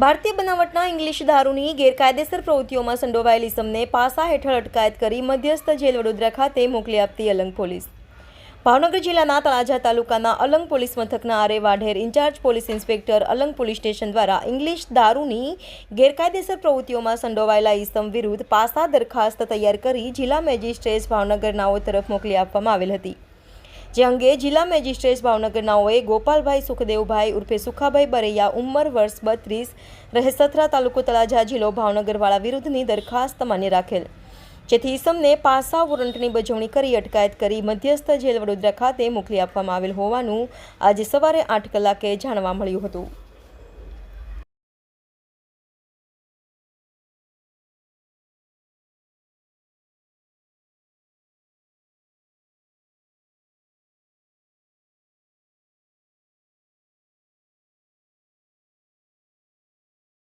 ભારતીય બનાવટના ઇંગ્લિશ દારૂની ગેરકાયદેસર પ્રવૃત્તિઓમાં સંડોવાયેલ ઇસમને પાસા હેઠળ અટકાયત કરી મધ્યસ્થ જેલ વડોદરા ખાતે મોકલી આપતી અલંગ પોલીસ. ભાવનગર જિલ્લાના તળાજા તાલુકાના અલંગ પોલીસ મથકના આરે Vadher incharge police inspector Alang police station દ્વારા ઇંગ્લિશ દારૂની ગેરકાયદેસર પ્રવૃત્તિઓમાં સંડોવાયેલા ઇસમ વિરુદ્ધ પાસા દરખાસ્ત તૈયાર કરી જિલ્લા મેજિસ્ટ્રેટ ભાવનગર નાઓ તરફ મોકલી આપવામાં આવેલ હતી. જે અંગે જિલ્લા મેજિસ્ટ્રેટ ભાવનગર નાઓએ ગોપાલભાઈ સુખદેવભાઈ ઉર્ફે સુખાભાઈ બરૈયા ઉંમર વર્ષ 32 રહે સથરા તાલુકો તળાજા જિલ્લો ભાવનગરવાળા વિરુદ્ધની દરખાસ્ત માન્ય રાખેલ, જેથી ઇસમને પાસા વોરંટની બજવણી કરી અટકાયત કરી મધ્યસ્થ જેલ વડોદરા ખાતે મોકલી આપવામાં આવેલ હોવાનું આજે સવારે 8 કલાકે જાણવા મળ્યું હતું.